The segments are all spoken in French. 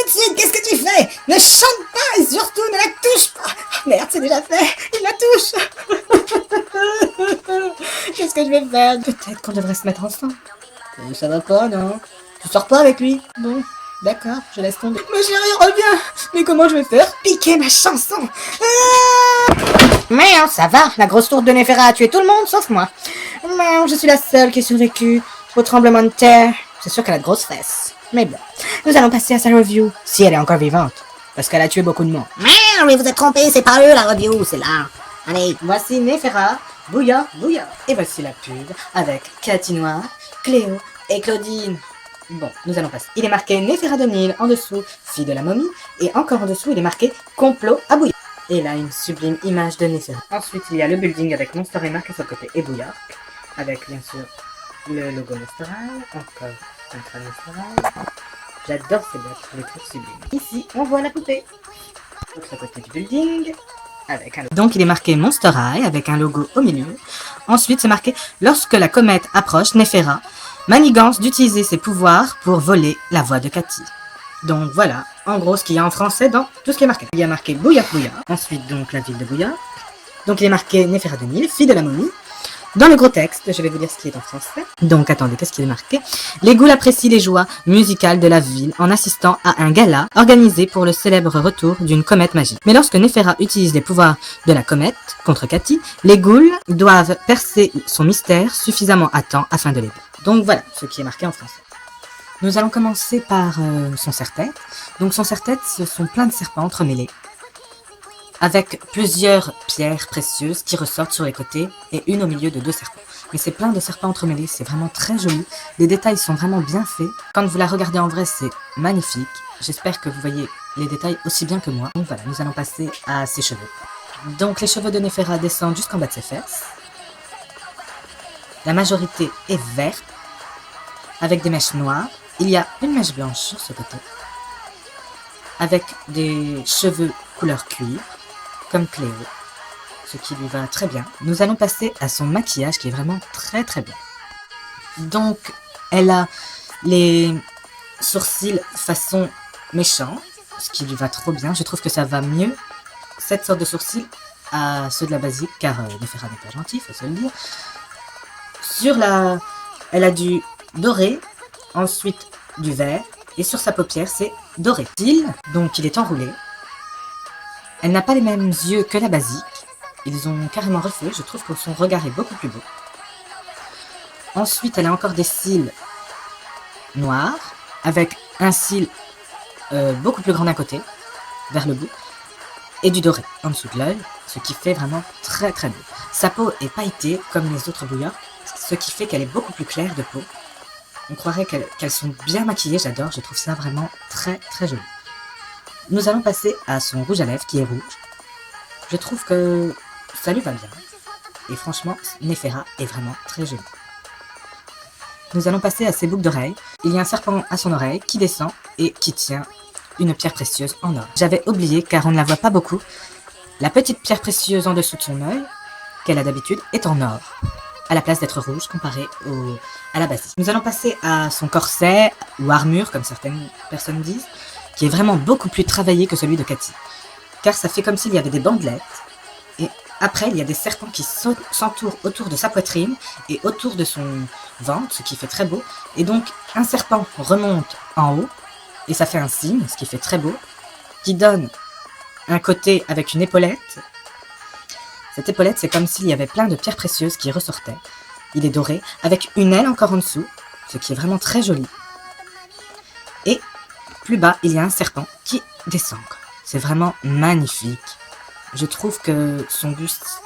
de suite, qu'est-ce que tu fais? Ne chante pas et surtout ne la touche pas. Merde, c'est déjà fait, il la touche. Qu'est-ce que je vais faire? Peut-être qu'on devrait se mettre ensemble. Ça va pas, non? Tu sors pas avec lui? Bon, d'accord, je laisse tomber. Ma chérie, reviens. Mais comment je vais faire? Piquer ma chanson. Mais ça va, la grosse tour de Néfera a tué tout le monde sauf moi. Mais je suis la seule qui a survécu au tremblement de terre. C'est sûr qu'elle a de grosses fesses. Mais bon, nous allons passer à sa review, si elle est encore vivante. Parce qu'elle a tué beaucoup de monde. Mais vous êtes trompé, c'est pas eux la review, c'est là. Allez. Voici Néfera, Bouillard, Bouillard. Et voici la pub avec Cathy Noir, Cléo et Claudine. Bon, nous allons passer. Il est marqué Néfera de Nil en dessous, fille de la momie. Et encore en dessous, il est marqué complot à Bouillard. Et là, une sublime image de Néfera. Ensuite, il y a le building avec Monster et marqué sur le côté et Bouillard. Avec bien sûr le logo Monster High. Encore un crâne Monster High. J'adore ces boîtes, les trucs sublimes. Ici, on voit la poupée. L'autre côté du building. Avec un... Donc il est marqué Monster High avec un logo au milieu. Ensuite c'est marqué lorsque la comète approche, Néfera manigance d'utiliser ses pouvoirs pour voler la voix de Cathy. Donc voilà, en gros ce qu'il y a en français dans tout ce qui est marqué. Il y a marqué Bouillard Bouillard. Ensuite donc la ville de Bouillard. Donc il est marqué Néfera de Nil, fille de la momie. Dans le gros texte, je vais vous dire ce qui est en français. Donc attendez, qu'est-ce qui est marqué? Les ghouls apprécient les joies musicales de la ville en assistant à un gala organisé pour le célèbre retour d'une comète magique. Mais lorsque Néfera utilise les pouvoirs de la comète contre Cathy, les ghouls doivent percer son mystère suffisamment à temps afin de l'aider. Donc voilà ce qui est marqué en français. Nous allons commencer par son serre-tête. Donc son serre-tête, ce sont plein de serpents entremêlés, avec plusieurs pierres précieuses qui ressortent sur les côtés et une au milieu de deux serpents. Mais c'est plein de serpents entremêlés, c'est vraiment très joli. Les détails sont vraiment bien faits. Quand vous la regardez en vrai, c'est magnifique. J'espère que vous voyez les détails aussi bien que moi. Donc voilà, nous allons passer à ses cheveux. Donc les cheveux de Néfera descendent jusqu'en bas de ses fesses. La majorité est verte, avec des mèches noires. Il y a une mèche blanche sur ce côté, avec des cheveux couleur cuir, comme Cléo, ce qui lui va très bien. Nous allons passer à son maquillage qui est vraiment très très bien. Donc, elle a les sourcils façon méchant, ce qui lui va trop bien. Je trouve que ça va mieux, cette sorte de sourcils, à ceux de la basique, car Néfera n'est pas gentil, faut se le dire. Elle a du doré, ensuite du vert, et sur sa paupière, c'est doré. Donc il est enroulé. Elle n'a pas les mêmes yeux que la basique. Ils ont carrément refait. Je trouve que son regard est beaucoup plus beau. Ensuite, elle a encore des cils noirs, avec un cil beaucoup plus grand d'un côté, vers le bout, et du doré en dessous de l'œil, ce qui fait vraiment très très beau. Sa peau est pailletée comme les autres bouillards, ce qui fait qu'elle est beaucoup plus claire de peau. On croirait qu'elles sont bien maquillées, j'adore, je trouve ça vraiment très très joli. Nous allons passer à son rouge à lèvres qui est rouge. Je trouve que ça lui va bien. Et franchement, Néfera est vraiment très jolie. Nous allons passer à ses boucles d'oreilles. Il y a un serpent à son oreille qui descend et qui tient une pierre précieuse en or. J'avais oublié car on ne la voit pas beaucoup. La petite pierre précieuse en dessous de son œil, qu'elle a d'habitude, est en or, à la place d'être rouge comparé à la basique. Nous allons passer à son corset ou armure, comme certaines personnes disent, qui est vraiment beaucoup plus travaillé que celui de Cathy. Car ça fait comme s'il y avait des bandelettes, et après il y a des serpents qui s'entourent autour de sa poitrine et autour de son ventre, ce qui fait très beau. Et donc un serpent remonte en haut, et ça fait un signe, ce qui fait très beau, qui donne un côté avec une épaulette. Cette épaulette, c'est comme s'il y avait plein de pierres précieuses qui ressortaient. Il est doré, avec une aile encore en dessous, ce qui est vraiment très joli. Et plus bas, il y a un serpent qui descend. C'est vraiment magnifique. Je trouve que son buste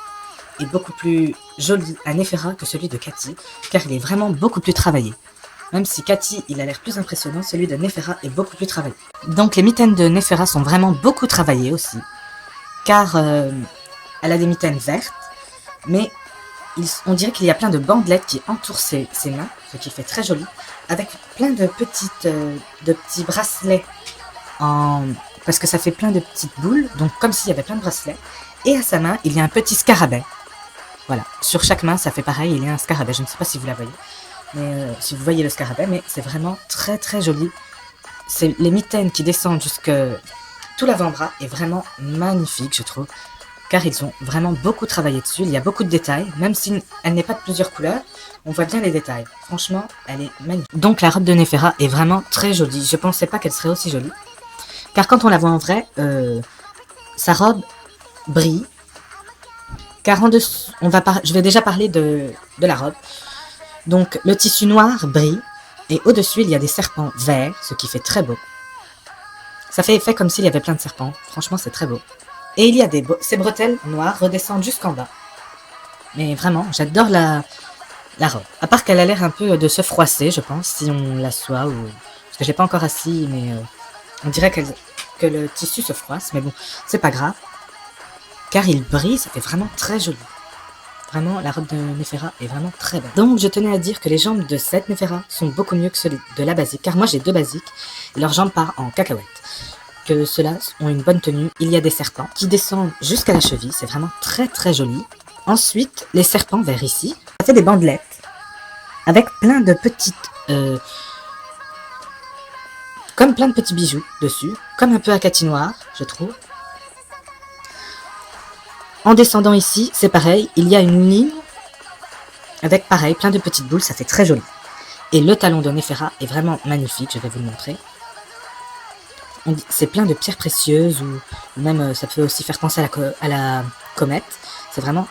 est beaucoup plus joli à Néfera que celui de Cathy, car il est vraiment beaucoup plus travaillé. Même si Cathy, il a l'air plus impressionnant, celui de Néfera est beaucoup plus travaillé. Donc les mitaines de Néfera sont vraiment beaucoup travaillées aussi, car elle a des mitaines vertes, mais on dirait qu'il y a plein de bandelettes qui entourent ses mains, ce qui fait très joli, avec plein de petits bracelets, parce que ça fait plein de petites boules, donc comme s'il y avait plein de bracelets. Et à sa main, il y a un petit scarabée. Voilà, sur chaque main, ça fait pareil, il y a un scarabée. Je ne sais pas si vous la voyez, mais si vous voyez le scarabée, mais c'est vraiment très très joli c'est les mitaines qui descendent jusque tout l'avant-bras est vraiment magnifique, je trouve. Car ils ont vraiment beaucoup travaillé dessus, il y a beaucoup de détails, même si elle n'est pas de plusieurs couleurs, on voit bien les détails. Franchement, elle est magnifique. Donc la robe de Néféra est vraiment très jolie, je pensais pas qu'elle serait aussi jolie. Car quand on la voit en vrai, sa robe brille. Car en dessous, je vais déjà parler de la robe. Donc le tissu noir brille, et au-dessus il y a des serpents verts, ce qui fait très beau. Ça fait effet comme s'il y avait plein de serpents, franchement c'est très beau. Et il y a ces bretelles noires redescendent jusqu'en bas. Mais vraiment, j'adore la robe. À part qu'elle a l'air un peu de se froisser, je pense, si on l'assoit. Parce que j'ai pas encore assis, mais on dirait que le tissu se froisse. Mais bon, c'est pas grave. Car il brille, ça fait vraiment très joli. Vraiment, la robe de Néféra est vraiment très belle. Donc, je tenais à dire que les jambes de cette Néféra sont beaucoup mieux que celles de la basique. Car moi, j'ai 2 basiques, et leurs jambes partent en cacahuète. Que ceux-là ont une bonne tenue. Il y a des serpents qui descendent jusqu'à la cheville. C'est vraiment très très joli. Ensuite, les serpents vers ici. Ça fait des bandelettes avec plein de petites... comme plein de petits bijoux dessus. Comme un peu à catinoir, je trouve. En descendant ici, c'est pareil. Il y a une ligne avec pareil, plein de petites boules. Ça fait très joli. Et le talon de Néféra est vraiment magnifique. Je vais vous le montrer. C'est plein de pierres précieuses ou même ça peut aussi faire penser à la comète.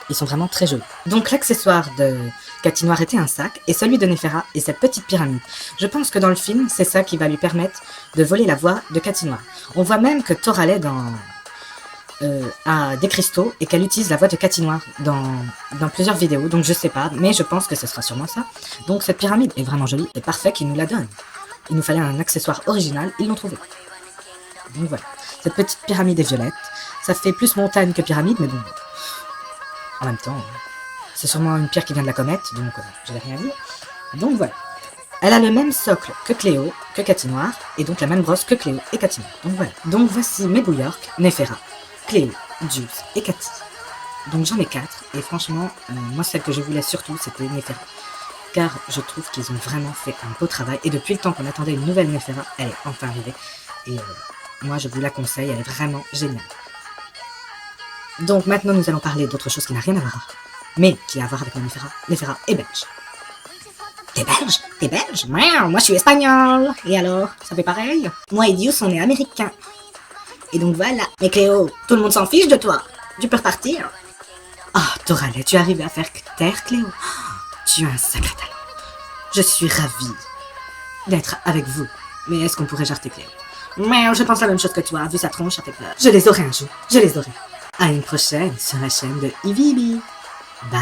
Ils sont vraiment très jolis. Donc l'accessoire de Catinoir était un sac et celui de Néféra est cette petite pyramide. Je pense que dans le film, c'est ça qui va lui permettre de voler la voix de Catinoir. On voit même que Thoralès a des cristaux et qu'elle utilise la voix de Catinoir dans plusieurs vidéos. Donc je sais pas, mais je pense que ce sera sûrement ça. Donc cette pyramide est vraiment jolie et parfait qu'ils nous la donnent. Il nous fallait un accessoire original, ils l'ont trouvé. Donc voilà, cette petite pyramide est violette. Ça fait plus montagne que pyramide, mais bon, en même temps, c'est sûrement une pierre qui vient de la comète, donc je n'ai rien dit. Donc voilà, elle a le même socle que Cléo, que Catinoir, et donc la même brosse que Cléo et Catinoir. Donc voilà, donc voici mes bouillarques, Néféra, Cléo, Juice et Cathy. Donc j'en ai 4, et franchement, moi celle que je voulais surtout, c'était Néféra. Car je trouve qu'ils ont vraiment fait un beau travail, et depuis le temps qu'on attendait une nouvelle Néféra, elle est enfin arrivée, et moi, je vous la conseille, elle est vraiment géniale. Donc maintenant, nous allons parler d'autre chose qui n'a rien à voir, mais qui a à voir avec la Néféra. Néféra est belge. T'es belge? T'es belge? Moi, je suis espagnol. Et alors? Ça fait pareil? Moi et Dius, on est américains. Et donc voilà. Mais Cléo, tout le monde s'en fiche de toi. Tu peux repartir. Ah, Thoralès, tu es arrivé à faire taire Cléo. Tu as un sacré talent. Je suis ravie d'être avec vous. Mais est-ce qu'on pourrait jarter Cléo? Mais je pense la même chose que toi, vu sa tronche, ça fait peur. Je les aurai un jour, je les aurai. À une prochaine sur la chaîne de Ivibi. Bye.